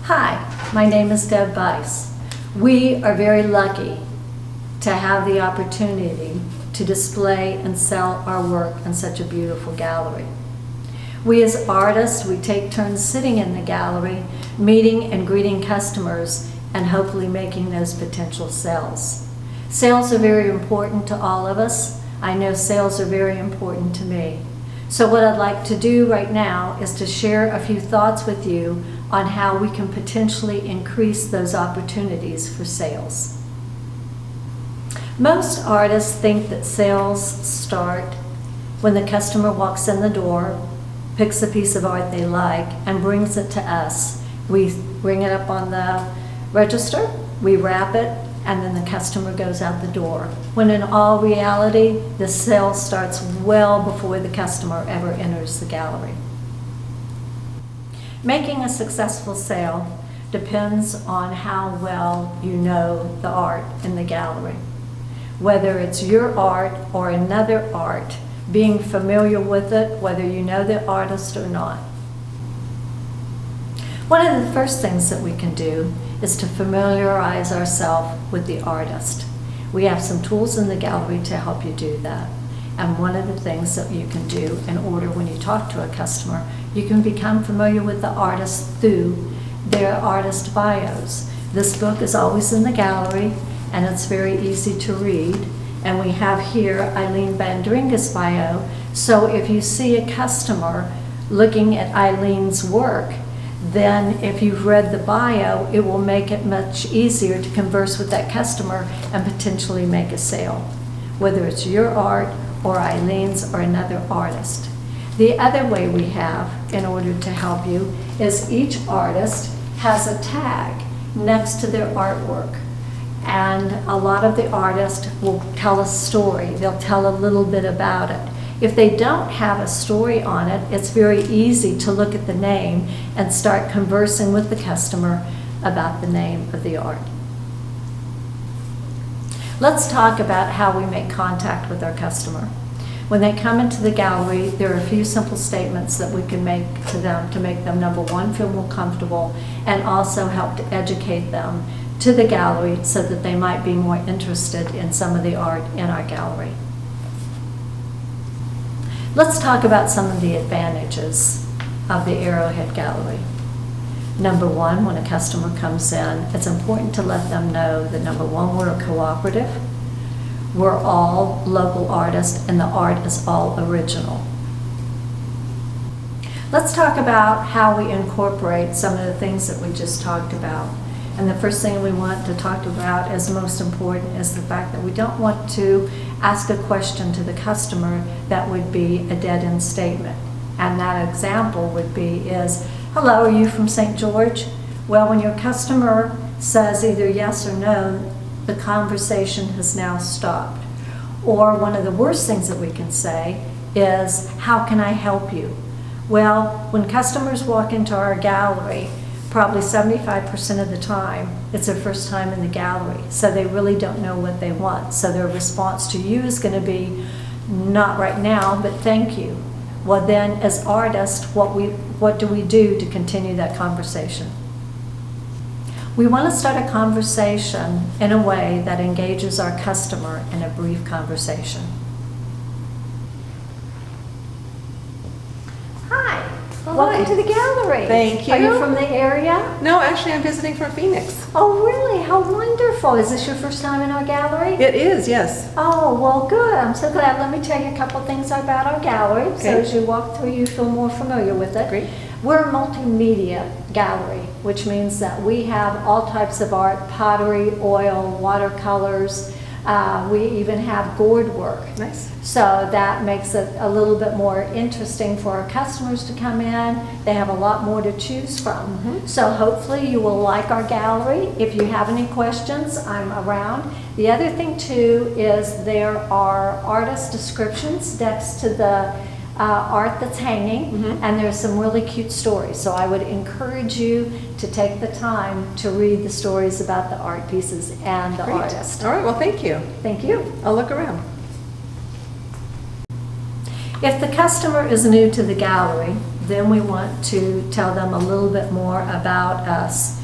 Hi, my name is Deb Bice. We are very lucky to have the opportunity to display and sell our work in such a beautiful gallery. We as artists, we take turns sitting in the gallery, meeting and greeting customers, and hopefully making those potential sales. Sales are very important to all of us. I know sales are very important to me. So what I'd like to do right now is to share a few thoughts with you on how we can potentially increase those opportunities for sales. Most artists think that sales start when the customer walks in the door, picks a piece of art they like, and brings it to us. We bring it up on the register, we wrap it, and then the customer goes out the door. When in all reality, the sale starts well before the customer ever enters the gallery. Making a successful sale depends on how well you know the art in the gallery. Whether it's your art or another art, being familiar with it, whether you know the artist or not. One of the first things that we can do is to familiarize ourselves with the artist. We have some tools in the gallery to help you do that. And one of the things that you can do in order when you talk to a customer, you can become familiar with the artist through their artist bios. This book is always in the gallery and it's very easy to read. And we have here Eileen Bandringa's bio. So if you see a customer looking at Eileen's work, then if you've read the bio, it will make it much easier to converse with that customer and potentially make a sale, whether it's your art or Eileen's or another artist. The other way we have in order to help you is each artist has a tag next to their artwork. And a lot of the artists will tell a story. They'll tell a little bit about it. If they don't have a story on it, it's very easy to look at the name and start conversing with the customer about the name of the art. Let's talk about how we make contact with our customer. When they come into the gallery, there are a few simple statements that we can make to them to make them, number one, feel more comfortable and also help to educate them to the gallery so that they might be more interested in some of the art in our gallery. Let's talk about some of the advantages of the Arrowhead Gallery. Number one, when a customer comes in, it's important to let them know that number one, we're a cooperative. We're all local artists and the art is all original. Let's talk about how we incorporate some of the things that we just talked about. And the first thing we want to talk about as most important is the fact that we don't want to ask a question to the customer that would be a dead-end statement. And that example would be is, hello, are you from St. George? Well, when your customer says either yes or no, the conversation has now stopped. Or one of the worst things that we can say is, how can I help you? Well, when customers walk into our gallery, probably 75% of the time, it's their first time in the gallery, so they really don't know what they want. So their response to you is going to be, not right now, but thank you. Well then, as artists, what do we do to continue that conversation? We want to start a conversation in a way that engages our customer in a brief conversation. Hi. Welcome to the gallery. Thank you. Are you from the area? No, actually I'm visiting from Phoenix. Oh, really? How wonderful. Is this your first time in our gallery? It is, yes. Oh, well, good. I'm so glad. Let me tell you a couple things about our gallery. Okay. So as you walk through, you feel more familiar with it. Great. We're a multimedia gallery, which means that we have all types of art, pottery, oil, watercolors. We even have gourd work. Nice. So that makes it a little bit more interesting for our customers to come in. They have a lot more to choose from. Mm-hmm. So hopefully you will like our gallery. If you have any questions, I'm around. The other thing too is there are artist descriptions next to the art that's hanging, and there's some really cute stories. So I would encourage you to take the time to read the stories about the art pieces and the Great. artist. All right, well, thank you. Thank you. I'll look around. If the customer is new to the gallery, then we want to tell them a little bit more about us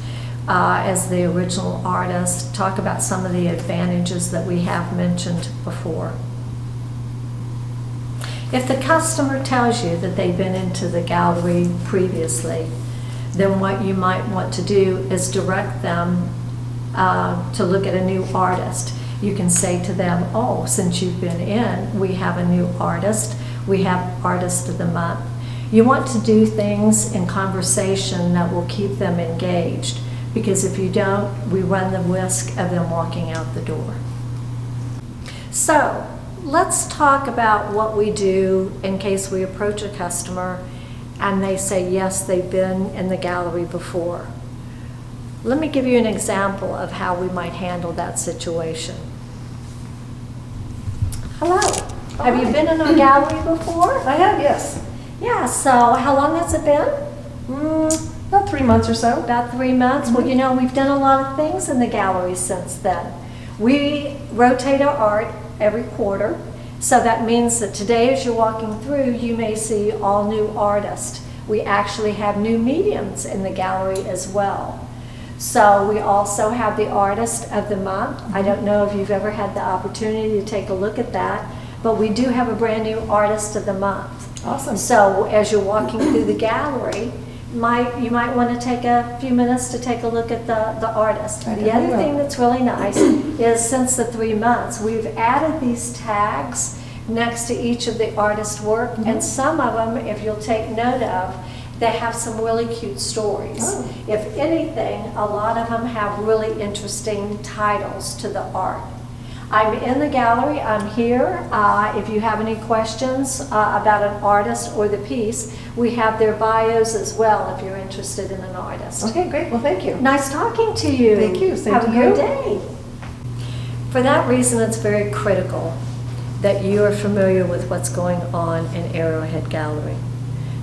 as the original artist, talk about some of the advantages that we have mentioned before. If the customer tells you that they've been into the gallery previously, then what you might want to do is direct them to look at a new artist. You can say to them, oh, since you've been in, we have a new artist. We have Artist of the Month. You want to do things in conversation that will keep them engaged, because if you don't, we run the risk of them walking out the door. So let's talk about what we do in case we approach a customer and they say, yes, they've been in the gallery before. Let me give you an example of how we might handle that situation. Hello. Have you been in our gallery before? I have, yes. Yeah, so how long has it been? About 3 months or so. About 3 months. Well, you know, we've done a lot of things in the gallery since then. We rotate our art every quarter. So that means that today as you're walking through, you may see all new artists. We actually have new mediums in the gallery as well. So we also have the Artist of the Month. I don't know if you've ever had the opportunity to take a look at that, but we do have a brand new Artist of the Month. Awesome. So as you're walking through the gallery, you might want to take a few minutes to take a look at the artist. I The other definitely thing will. that's really nice is since the 3 months, we've added these tags next to each of the artist work, and some of them, if you'll take note of, they have some really cute stories. Oh. If anything, a lot of them have really interesting titles to the art. I'm in the gallery, I'm here. If you have any questions about an artist or the piece, we have their bios as well if you're interested in an artist. Okay, great. Well, thank you. Nice talking to you. Thank you. Same Have to a good you. day. For that reason, it's very critical that you are familiar with what's going on in Arrowhead Gallery,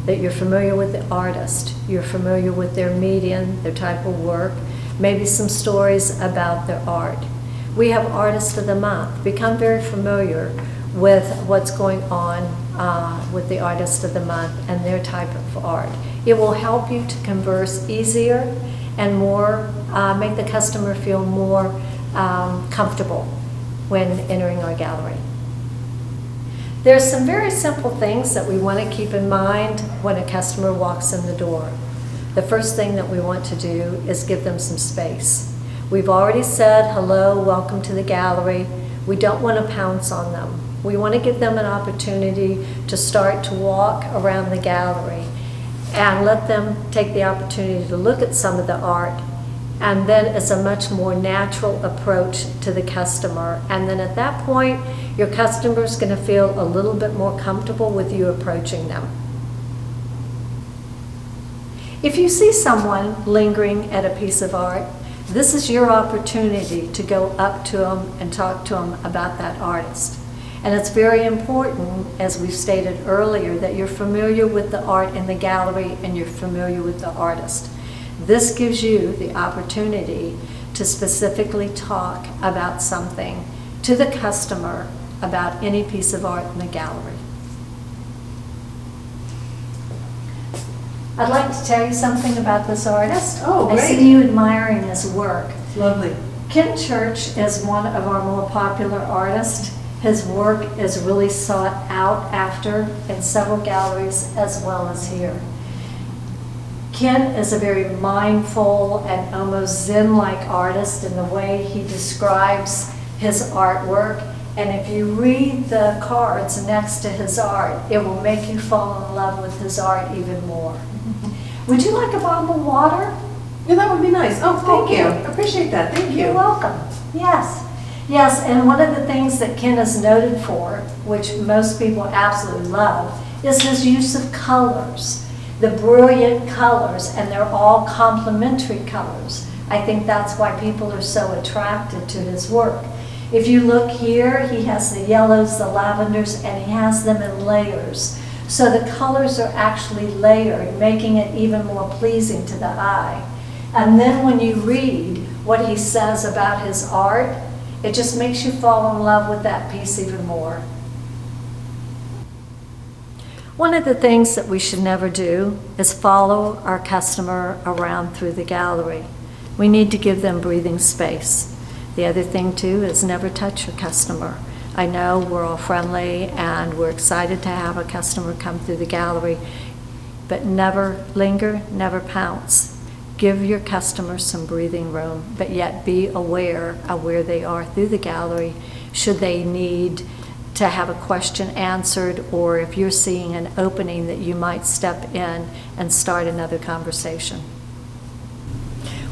that you're familiar with the artist, you're familiar with their medium, their type of work, maybe some stories about their art. We have Artist of the Month. Become very familiar with what's going on with the Artist of the Month and their type of art. It will help you to converse easier and more, make the customer feel more comfortable when entering our gallery. There's some very simple things that we want to keep in mind when a customer walks in the door. The first thing that we want to do is give them some space. We've already said, hello, welcome to the gallery. We don't want to pounce on them. We want to give them an opportunity to start to walk around the gallery and let them take the opportunity to look at some of the art. And then it's a much more natural approach to the customer. And then at that point, your customer's going to feel a little bit more comfortable with you approaching them. If you see someone lingering at a piece of art, this is your opportunity to go up to them and talk to them about that artist. And it's very important, as we've stated earlier, that you're familiar with the art in the gallery and you're familiar with the artist. This gives you the opportunity to specifically talk about something to the customer about any piece of art in the gallery. I'd like to tell you something about this artist. Oh, great. I see you admiring his work. Lovely. Ken Church is one of our more popular artists. His work is really sought out after in several galleries as well as here. Ken is a very mindful and almost Zen-like artist in the way he describes his artwork. And if you read the cards next to his art, it will make you fall in love with his art even more. Would you like a bottle of water? Yeah, that would be nice. Oh, thank you. Okay. Appreciate that. Thank you. You're welcome. Yes. Yes, and one of the things that Ken is noted for, which most people absolutely love, is his use of colors. The brilliant colors, and they're all complementary colors. I think that's why people are so attracted to his work. If you look here, he has the yellows, the lavenders, and he has them in layers. So the colors are actually layered, making it even more pleasing to the eye. And then when you read what he says about his art, it just makes you fall in love with that piece even more. One of the things that we should never do is follow our customer around through the gallery. We need to give them breathing space. The other thing too is never touch your customer. I know we're all friendly and we're excited to have a customer come through the gallery, but never linger, never pounce. Give your customer some breathing room, but yet be aware of where they are through the gallery should they need to have a question answered, or if you're seeing an opening that you might step in and start another conversation.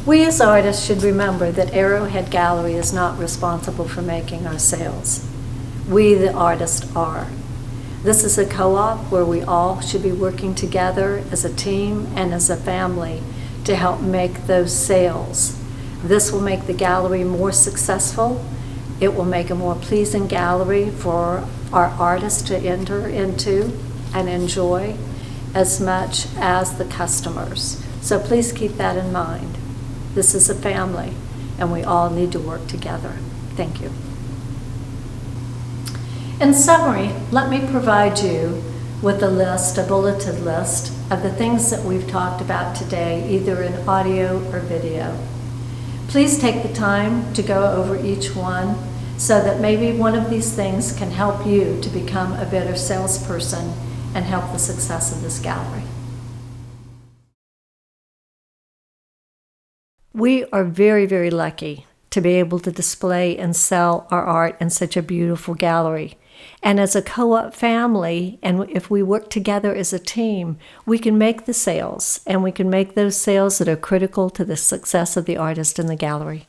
We as artists should remember that Arrowhead Gallery is not responsible for making our sales. We, the artists, are. This is a co-op where we all should be working together as a team and as a family to help make those sales. This will make the gallery more successful. It will make a more pleasing gallery for our artists to enter into and enjoy as much as the customers. So please keep that in mind. This is a family, and we all need to work together. Thank you. In summary, let me provide you with a bulleted list of the things that we've talked about today, either in audio or video. Please take the time to go over each one so that maybe one of these things can help you to become a better salesperson and help the success of this gallery. We are very, very lucky to be able to display and sell our art in such a beautiful gallery. And as a co-op family, and if we work together as a team, we can make the sales, and we can make those sales that are critical to the success of the artist in the gallery.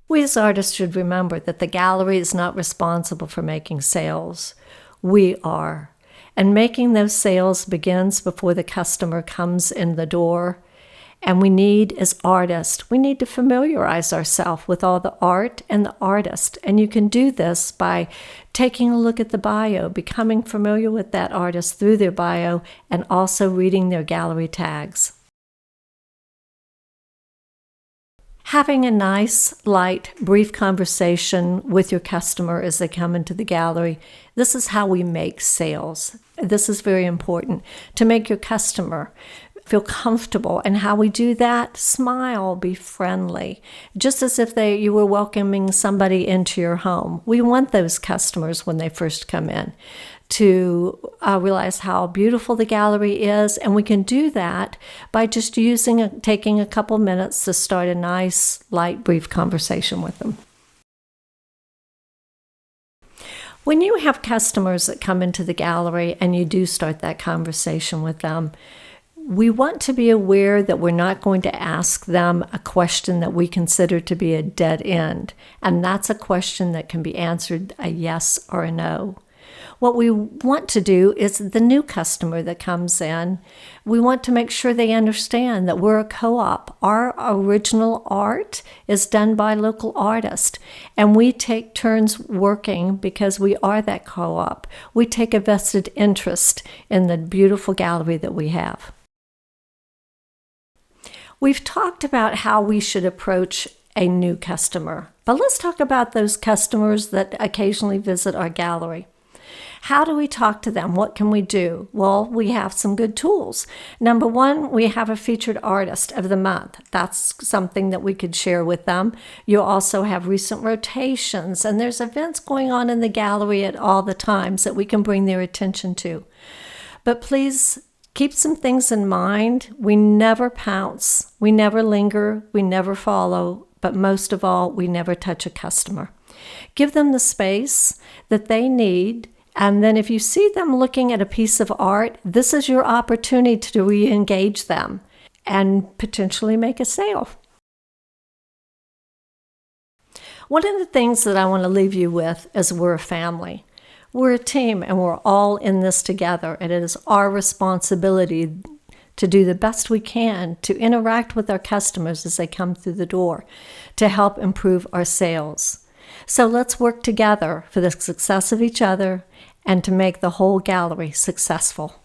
We as artists should remember that the gallery is not responsible for making sales. We are. And making those sales begins before the customer comes in the door. And we need, as artists, we need to familiarize ourselves with all the art and the artist. And you can do this by taking a look at the bio, becoming familiar with that artist through their bio, and also reading their gallery tags. Having a nice, light, brief conversation with your customer as they come into the gallery. This is how we make sales. This is very important, to make your customer feel comfortable. And how we do that, smile, be friendly, just as if you were welcoming somebody into your home. We want those customers when they first come in to realize how beautiful the gallery is, and we can do that by just taking a couple minutes to start a nice, light, brief conversation with them. When you have customers that come into the gallery and you do start that conversation with them, we want to be aware that we're not going to ask them a question that we consider to be a dead end, and that's a question that can be answered a yes or a no. What we want to do is the new customer that comes in, we want to make sure they understand that we're a co-op. Our original art is done by local artists, and we take turns working because we are that co-op. We take a vested interest in the beautiful gallery that we have. We've talked about how we should approach a new customer, but let's talk about those customers that occasionally visit our gallery. How do we talk to them? What can we do? Well, we have some good tools. Number one, we have a featured artist of the month. That's something that we could share with them. You also have recent rotations, and there's events going on in the gallery at all the times that we can bring their attention to. But please keep some things in mind. We never pounce, we never linger, we never follow, but most of all, we never touch a customer. Give them the space that they need, and then if you see them looking at a piece of art, this is your opportunity to re-engage them and potentially make a sale. One of the things that I want to leave you with is we're a family. We're a team, and we're all in this together, and it is our responsibility to do the best we can to interact with our customers as they come through the door to help improve our sales. So let's work together for the success of each other and to make the whole gallery successful.